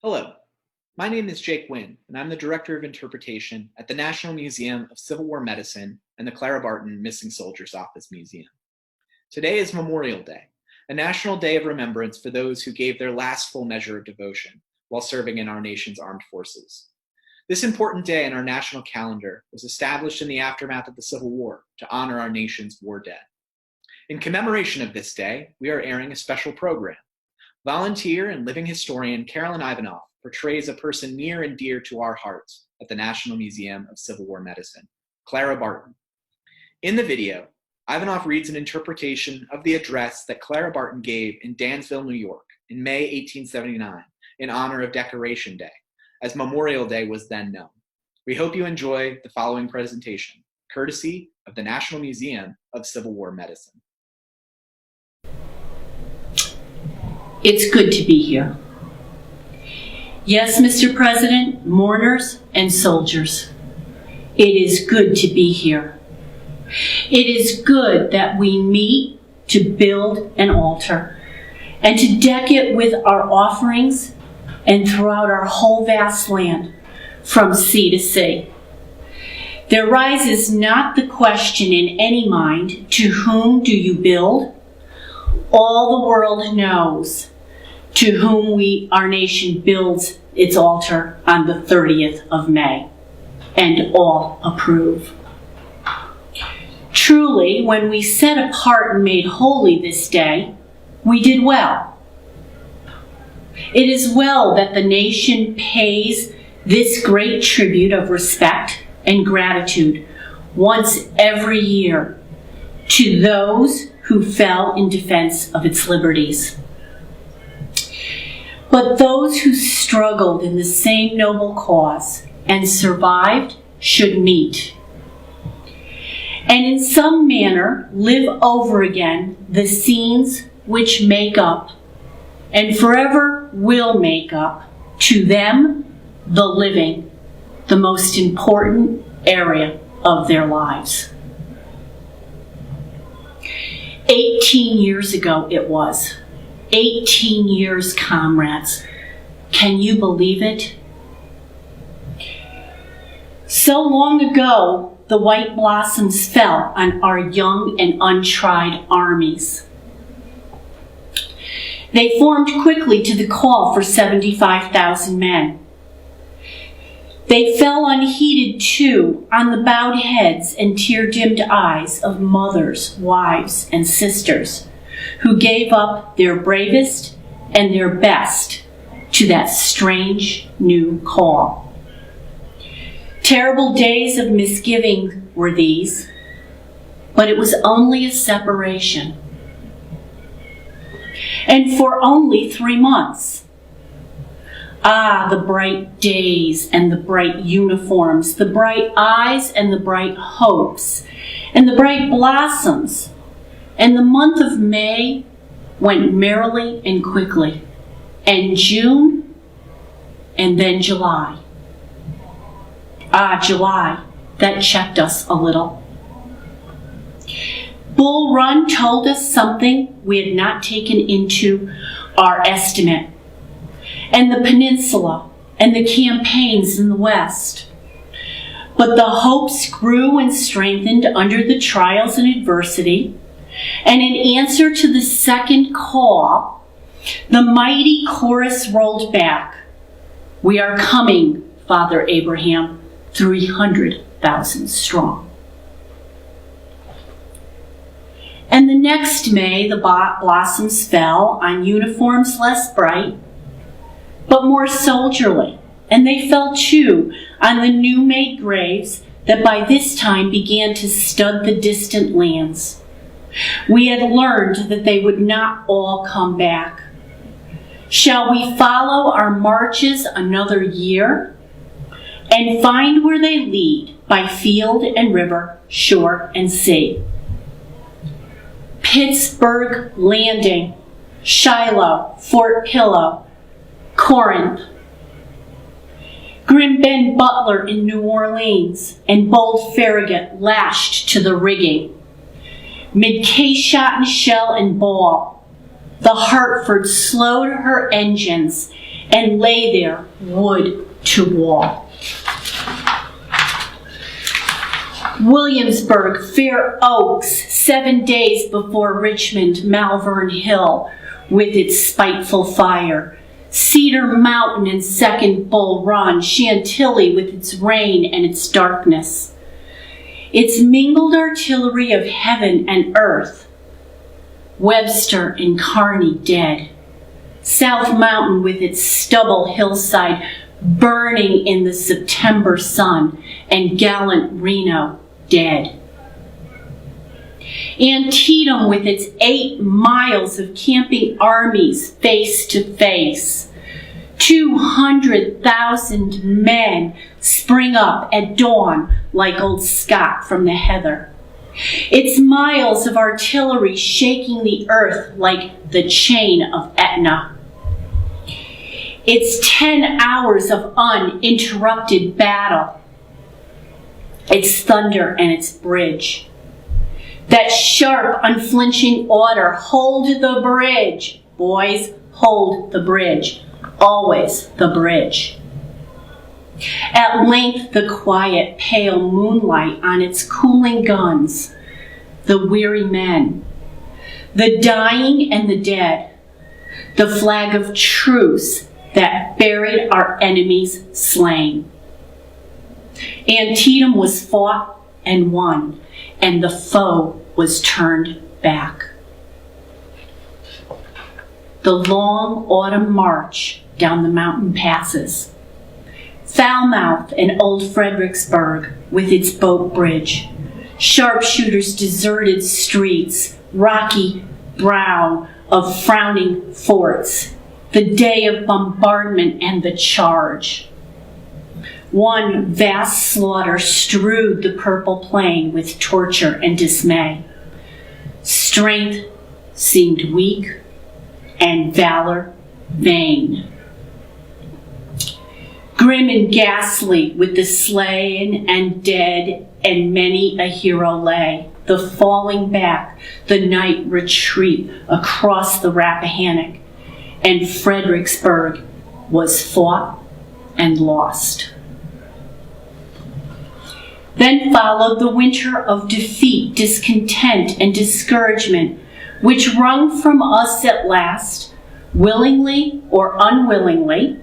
Hello, my name is Jake Wynn, and I'm the Director of Interpretation at the National Museum of Civil War Medicine and the Clara Barton Missing Soldiers Office Museum. Today is Memorial Day, a national day of remembrance for those who gave their last full measure of devotion while serving in our nation's armed forces. This important day in our national calendar was established in the aftermath of the Civil War to honor our nation's war dead. In commemoration of this day, we are airing a special program. Volunteer and living historian Carolyn Ivanoff portrays a person near and dear to our hearts at the National Museum of Civil War Medicine, Clara Barton. In the video, Ivanoff reads an interpretation of the address that Clara Barton gave in Dansville, New York in May 1879 in honor of Decoration Day, as Memorial Day was then known. We hope you enjoy the following presentation, courtesy of the National Museum of Civil War Medicine. It's good to be here. Yes, Mr. President, mourners and soldiers, it is good to be here. It is good that we meet to build an altar and to deck it with our offerings and throughout our whole vast land from sea to sea. There rises not the question in any mind, to whom do you build? All the world knows to whom our nation builds its altar on the 30th of May, and all approve. Truly, when we set apart and made holy this day, we did well. It is well that the nation pays this great tribute of respect and gratitude once every year to those who fell in defense of its liberties. But those who struggled in the same noble cause and survived should meet, and in some manner live over again the scenes which make up, and forever will make up, to them, the living, the most important area of their lives. 18 years ago it was. 18 years, comrades. Can you believe it? So long ago, the white blossoms fell on our young and untried armies. They formed quickly to the call for 75,000 men. They fell unheeded, too, on the bowed heads and tear-dimmed eyes of mothers, wives, and sisters who gave up their bravest and their best to that strange new call. Terrible days of misgiving were these, but it was only a separation. And for only 3 months. Ah, the bright days and the bright uniforms, the bright eyes and the bright hopes, and the bright blossoms. And the month of May went merrily and quickly, and June, and then July. Ah, July, that checked us a little. Bull Run told us something we had not taken into our estimate, and the peninsula, and the campaigns in the West. But the hopes grew and strengthened under the trials and adversity, and in answer to the second call, the mighty chorus rolled back, "We are coming, Father Abraham, 300,000 strong." And the next May, the blossoms fell on uniforms less bright, but more soldierly, and they fell too on the new-made graves that by this time began to stud the distant lands. We had learned that they would not all come back. Shall we follow our marches another year and find where they lead by field and river, shore and sea? Pittsburgh Landing, Shiloh, Fort Pillow, Corinth, Grim Ben Butler in New Orleans, and bold Farragut lashed to the rigging, mid case shot and shell and ball, The Hartford slowed her engines and lay there, wood to wall. Williamsburg, Fair Oaks, 7 days before Richmond, Malvern Hill, with its spiteful fire. Cedar Mountain and Second Bull Run, Chantilly with its rain and its darkness. Its mingled artillery of heaven and earth. Webster and Kearney dead. South Mountain with its stubble hillside burning in the September sun, and gallant Reno dead. Antietam with its 8 miles of camping armies face to face. 200,000 men spring up at dawn like old Scott from the heather. Its miles of artillery shaking the earth like the chain of Etna. Its 10 hours of uninterrupted battle. Its thunder and its bridge. That sharp, unflinching order, hold the bridge. Boys, hold the bridge. Always the bridge. At length the quiet, pale moonlight on its cooling guns. The weary men. The dying and the dead. The flag of truce that buried our enemies slain. Antietam was fought and won, and the foe was turned back. The long autumn march down the mountain passes. Falmouth and Old Fredericksburg with its boat bridge. Sharpshooters' deserted streets, rocky brow of frowning forts. The day of bombardment and the charge. One vast slaughter strewed the purple plain with torture and dismay. Strength seemed weak and valor vain. Grim and ghastly with the slain and dead, and many a hero lay. The falling back, the night retreat across the Rappahannock, and Fredericksburg was fought and lost. Then followed the winter of defeat, discontent, and discouragement, which wrung from us at last, willingly or unwillingly.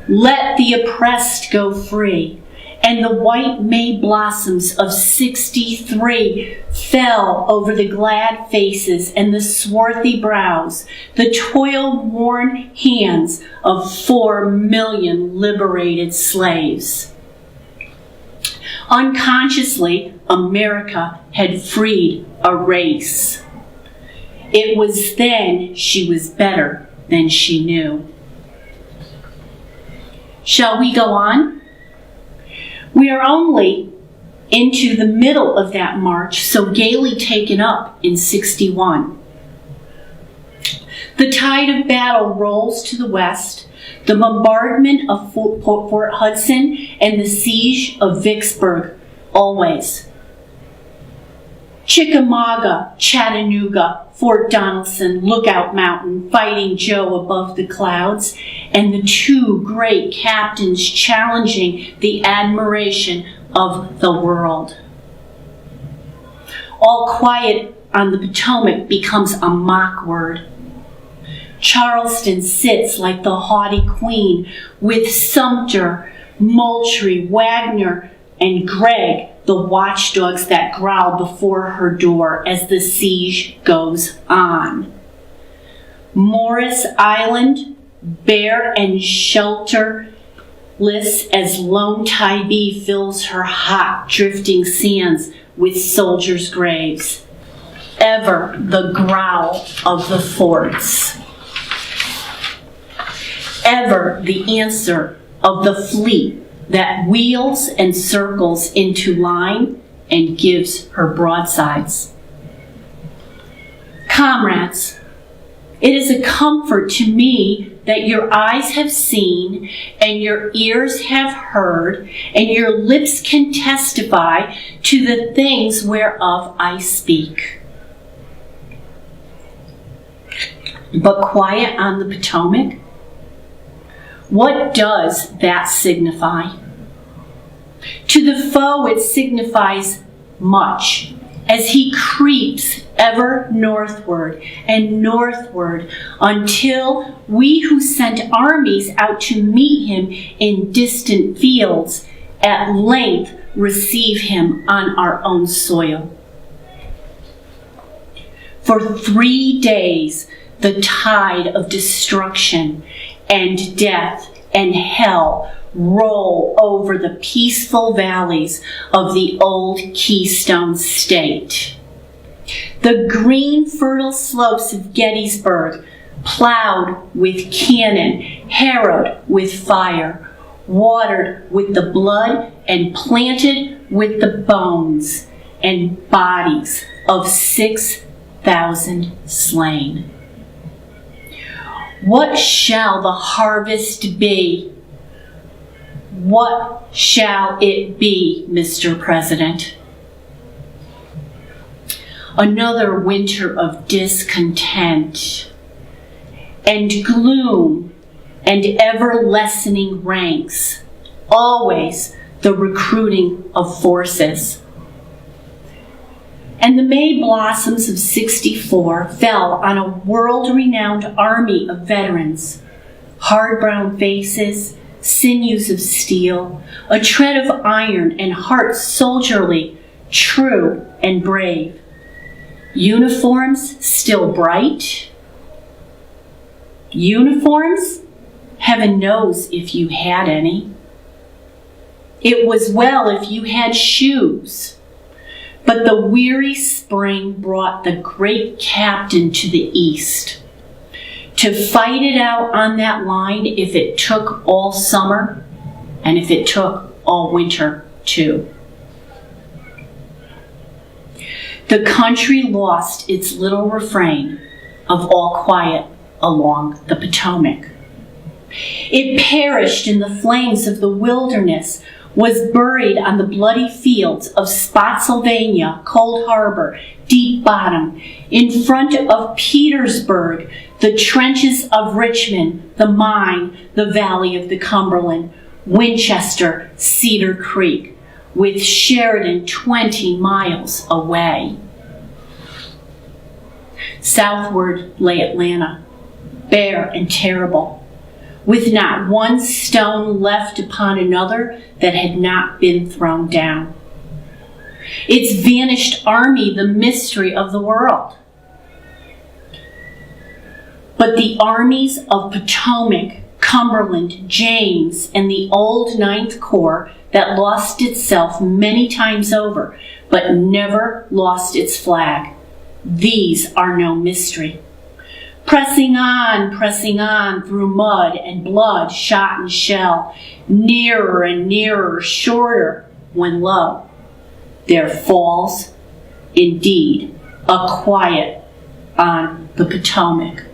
Let the oppressed go free, and the white May blossoms of '63 fell over the glad faces and the swarthy brows, the toil-worn hands of 4 million liberated slaves. Unconsciously, America had freed a race. It was then she was better than she knew. Shall we go on? We are only into the middle of that march, so gaily taken up in '61. The tide of battle rolls to the west, the bombardment of Fort Hudson and the siege of Vicksburg, always. Chickamauga, Chattanooga, Fort Donelson, Lookout Mountain, Fighting Joe above the clouds, and the 2 great captains challenging the admiration of the world. All quiet on the Potomac becomes a mock word. Charleston sits like the haughty queen with Sumter, Moultrie, Wagner, and Gregg, the watchdogs that growl before her door as the siege goes on. Morris Island, bare and shelterless as Lone Tybee fills her hot, drifting sands with soldiers' graves. Ever the growl of the forts. Ever the answer of the fleet that wheels and circles into line and gives her broadsides. Comrades, it is a comfort to me that your eyes have seen and your ears have heard and your lips can testify to the things whereof I speak. but quiet on the Potomac? What does that signify? To the foe it signifies much, as he creeps ever northward and northward until we who sent armies out to meet him in distant fields at length receive him on our own soil. For 3 days the tide of destruction and death and hell roll over the peaceful valleys of the old Keystone State. The green, fertile slopes of Gettysburg, plowed with cannon, harrowed with fire, watered with the blood, and planted with the bones and bodies of 6,000 slain. What shall the harvest be? What shall it be, Mr. President? Another winter of discontent and gloom and ever-lessening ranks, always the recruiting of forces. And the May blossoms of '64 fell on a world-renowned army of veterans, hard brown faces, sinews of steel, a tread of iron, and hearts soldierly, true, and brave. Uniforms still bright. Uniforms? Heaven knows if you had any. It was well if you had shoes. But the weary spring brought the great captain to the east to fight it out on that line if it took all summer and if it took all winter too. The country lost its little refrain of all quiet along the Potomac. It perished in the flames of the wilderness, was buried on the bloody fields of Spotsylvania, Cold Harbor, Deep Bottom, in front of Petersburg, the trenches of Richmond, the mine, the valley of the Cumberland, Winchester, Cedar Creek, with Sheridan 20 miles away. Southward lay Atlanta, bare and terrible, with not one stone left upon another that had not been thrown down. Its vanished army, the mystery of the world. But the armies of Potomac, Cumberland, James, and the old Ninth Corps that lost itself many times over, but never lost its flag, these are no mystery. Pressing on through mud and blood, shot and shell, nearer and nearer, shorter, when lo, there falls, indeed, a quiet on the Potomac.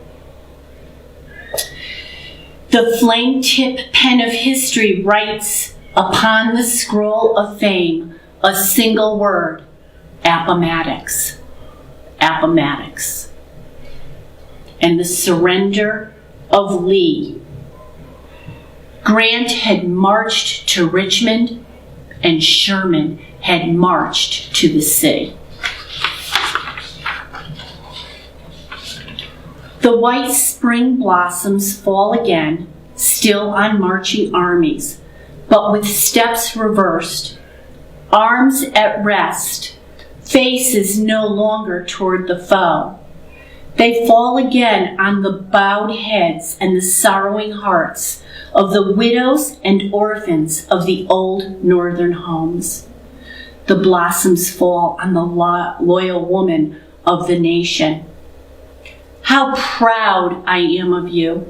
The flame-tip pen of history writes upon the scroll of fame a single word: Appomattox. Appomattox. And the surrender of Lee. Grant had marched to Richmond, and Sherman had marched to the sea. The white spring blossoms fall again, still on marching armies, but with steps reversed, arms at rest, faces no longer toward the foe. They fall again on the bowed heads and the sorrowing hearts of the widows and orphans of the old northern homes. The blossoms fall on the loyal woman of the nation. How proud I am of you.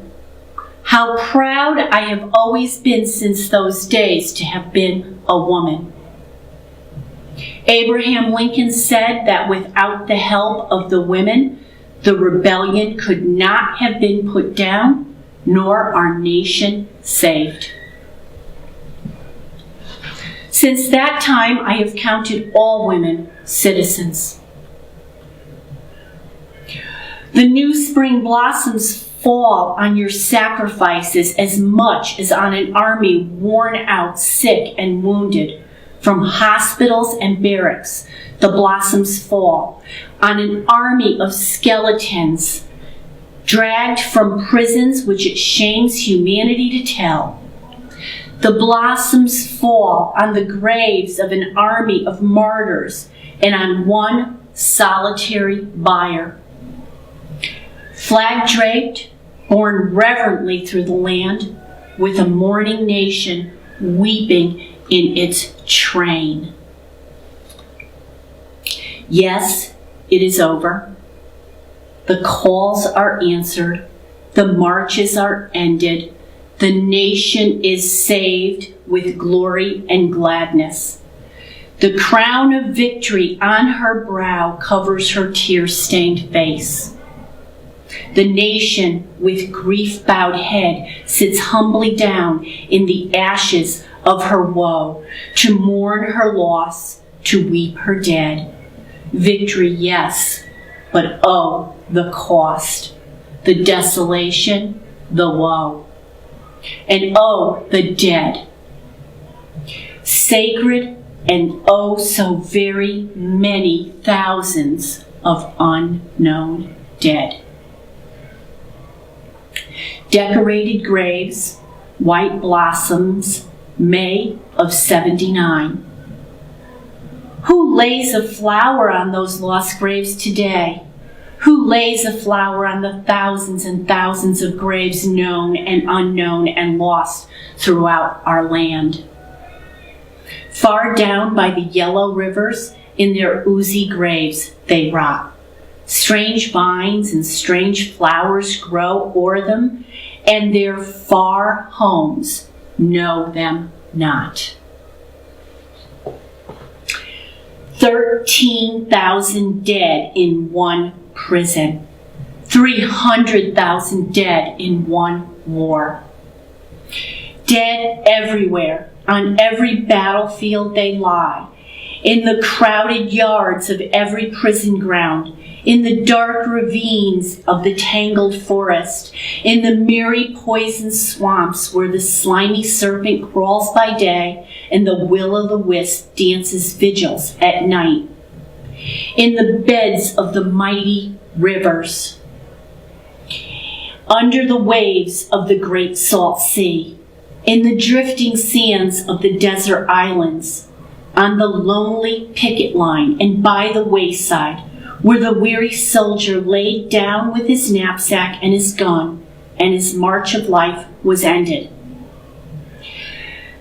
How proud I have always been since those days to have been a woman. Abraham Lincoln said that without the help of the women, the rebellion could not have been put down, nor our nation saved. Since that time, I have counted all women citizens. The new spring blossoms fall on your sacrifices as much as on an army worn out, sick, and wounded. From hospitals and barracks, the blossoms fall on an army of skeletons, dragged from prisons which it shames humanity to tell. The blossoms fall on the graves of an army of martyrs and on one solitary bier. Flag draped, borne reverently through the land, with a mourning nation weeping in its train. Yes, it is over. The calls are answered. The marches are ended. The nation is saved with glory and gladness. The crown of victory on her brow covers her tear-stained face. The nation, with grief-bowed head, sits humbly down in the ashes of her woe, to mourn her loss, to weep her dead. Victory, yes, but oh, the cost, the desolation, the woe. And oh, the dead. Sacred and oh, so very many thousands of unknown dead. Decorated graves, white blossoms, May of 79. Who lays a flower on those lost graves today? Who lays a flower on the thousands and thousands of graves known and unknown and lost throughout our land? Far down by the yellow rivers, in their oozy graves they rot. Strange vines and strange flowers grow o'er them, and their far homes know them not. 13,000 dead in one prison. 300,000 dead in one war. Dead everywhere, on every battlefield they lie, in the crowded yards of every prison ground, in the dark ravines of the tangled forest, in the miry poison swamps where the slimy serpent crawls by day and the will-o'-the-wisp dances vigils at night, in the beds of the mighty rivers, under the waves of the great salt sea, in the drifting sands of the desert islands, on the lonely picket line and by the wayside, where the weary soldier laid down with his knapsack and his gun, and his march of life was ended.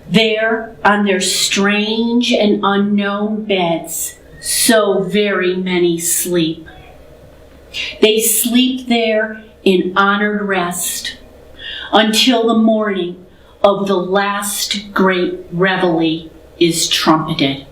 There, on their strange and unknown beds, so very many sleep. They sleep there in honored rest until the morning of the last great reveille is trumpeted.